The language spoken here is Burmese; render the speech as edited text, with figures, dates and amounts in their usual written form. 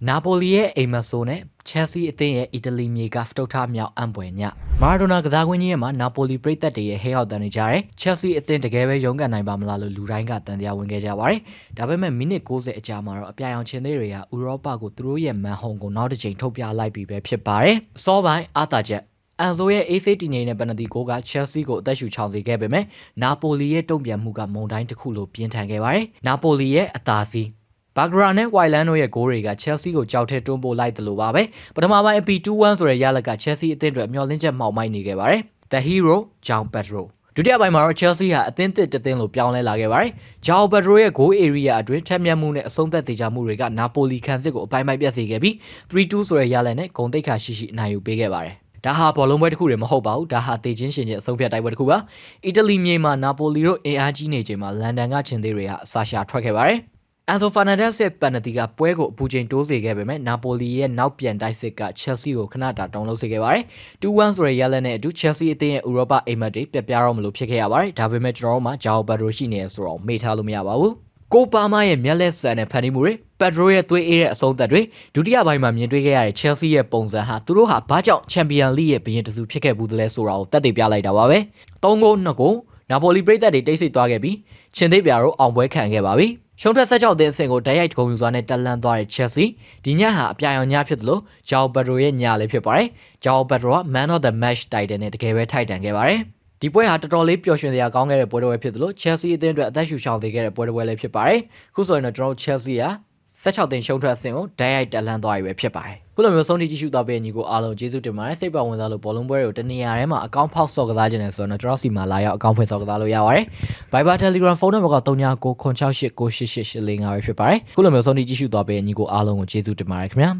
နာပိုလီရဲ့အိမ်မဆိုနဲ့ချယ်ဆီအသင်းရဲ့အီတလီမြေကစတုထမြောက်အံပွဲညမာရာဒိုနာကစားကွင်းကြီးရဲ့မှာနာပိုလီပရိသတ်တွေရဲ့ဟဲဟောက်တန်နေကြတယ်ချယ်ဆီအသင်းတကယ်ပဲရုန်းကန်နိုင်ပါမလားလို့လူတိုင်းကတန်တရားဝင်ခဲ့ကြပါတယ်ဒါပေမဲ့မိနစ်60အကြာမှာတော့အပြိုင်အောင်ချင်းသေးတွေကဥရောပကိုသူတို့ရဲ့မန်ဟုန်ကိုနောက်တစ်ချိန်ထုတ်ပြလိုက်ပြီးပဲဖြစ်ပါတယ်အစောပိုင်းအာသာချက်အန်ဆိုရဲ့အေးဆေးတည်ငြိမ်တဲ့ပယ်နတီဂိုးကချယ်ဆီကိုအသက်ရှူချောင်စေခဲ့ပေမဲ့နာပိုလီရဲ့တုံ့ပြန်မှုကမုန်တိုင်းတစ်ခုလိုပြင်းထန်ခဲ့ပါတယ်နာပိုလီရဲ့အသာစီးဘာဂရာနဲ့ဝိုင်လန်တို့ရဲ့ဂိုးတွေကချယ်ဆီကိုကြောက်ထဲတွန်းပို့လိုက်တယ်လို့ပါပဲပထမပိုင်းအပီ 2-1 ဆိုတဲ့ရလဒ်ကချယ်ဆီအသင်းအတွက်မျှော်လင့်ချက်မှောက်မိုက်နေခဲ့ပါတယ် The Hero ဂျောင်ပက်ဒရိုဒုတိယပိုင်းမှာတော့ချယ်ဆီဟာအသင်းသစ်တစ်သင်းလိုပြောင်းလဲလာခဲ့ပါတယ်ဂျောင်ပက်ဒရိုရဲ့ဂိုး area အတွင်းထက်မြက်မှုနဲ့အဆုံးသက်သေးချမှုတွေကနာပိုလီခံစစ်ကိုအပိုင်းပိုင်းပြတ်စေခဲ့ပြီး 3-2 ဆိုတဲ့ရလဒ်နဲ့ဂုဏ်သိက္ခာရှိရှိအနိုင်ယူပေးခဲ့ပါတယ်ဒါဟာဘောလုံးပွဲတစ်ခုတည်းမဟုတ်ပါဘူးဒါဟာတေချင်းရှင်ချင်းအဆုံးဖြတ်တိုက်ပွဲတစ်ခုပါအီတလီမြေမှာနာပိုလီတို့အင်အားကြီးနေချိန်မှာလန်ဒန်ကချင်းသေးတွေဟာအစာရှာထွက်ခဲ့ပါတယ်အန်ဆိုဖာနန်ဒက်စ်ရဲ့ပန်နတီကပွဲကိုအပူချိန်တိုးစေခဲ့ပေမဲ့နာပိုလီရဲ့နောက်ပြန်တိုက်စစ်ကချယ်ဆီကိုခဏတာတုံးလုံးစေခဲ့ပါတယ် 2-1 ဆိုတဲ့ရလဒ်နဲ့အတူချယ်ဆီအသင်းရဲ့ဥရောပအိမ်မက်တွေပြတ်ပြားတော့မလို့ဖြစ်ခဲ့ရပါတယ်ဒါပေမဲ့ကျွန်တော်တို့မှာဂျာအိုဘတ်ရိုရှိနေရဆိုတော့မေ့ထားလို့မရပါဘူးကိုပါမာရဲ့မျက်လက်ဆန်နဲ့ဖန်တီးမှုတွေပက်ဒရိုရဲ့သွေးအေးတဲ့အဆုံးသက်တွေဒုတိယပိုင်းမှာမြင်တွေ့ခဲ့ရတဲ့ချယ်ဆီရဲ့ပုံစံဟာသူတို့ဟာဘာကြောင့်ချန်ပီယံလိရဲ့ဘရင်တစုဖြစ်ခဲ့ဘူးသလဲဆိုတာကိုတက်တည်ပြလိုက်တာပါပဲ3-2 နာပိုလီပရိသတ်တွေတိတ်ဆိတ်သွားခဲ့ပြီးချင်းသေးပြာတို့အောင်ပွဲခံခဲ့ပါပြီရှုံးထွက်16သင်းအဆင့်ကိုတိုက်ရိုက်ဂုဏ်ယူစွာနဲ့တက်လန်းသွားတဲ့ချယ်ဆီဒီညဟာအပြိုင်အောင်ညဖြစ်တယ်လို့ဂျာအိုဘတ်ရိုရဲ့ညလည်းဖြစ်ပါတယ်ဂျာအိုဘတ်ရိုက Man of the Match တိုက်တယ်နဲ့တကယ်ပဲထိုက်တန်ခဲ့ပါတယ်ဒီပွဲဟာတော်တော်လေးပျော်ရွှင်စရာကောင်းခဲ့တဲ့ပွဲတော်ပဲဖြစ်တယ်လို့ချယ်ဆီအသင်းအတွက်အသက်ရှူချောင်သေးခဲ့တဲ့ပွဲတော်ပဲလည်းဖြစ်ပါတယ်ခုဆိုရင်တော့ကျွန်တော်ချယ်ဆီဟာ16သင်းရှုံးထွက်အဆင့်ကိုတိုက်ရိုက်တက်လန်းသွားပြီပဲဖြစ်ပါတယ်ခုလိုမျိုးဆုံးဖြတ်ကြည့်ရှုသွားပေးညီကိုအားလုံးကျေးဇူးတင်ပါတယ်စိတ်ပါဝင်စားလို့ဘောလုံးပွဲတွေကိုတနေရာထဲမှာအကောင့်ဖောက်ဆော့ကစားခြင်းနဲ့ဆိုတော့ကျွန်တော်စီမှာလာရောက်အကောင့်ဖွင့်ဆော့ကစားလို့ရပါတယ် Viber Telegram ဖုန်းနံပါတ်က3996898885ပဲဖြစ်ပါတယ်ခုလိုမျိုးဆုံးဖြတ်ကြည့်ရှုသွားပေးညီကိုအားလုံးကိုကျေးဇူးတင်ပါတယ်ခင်ဗျာ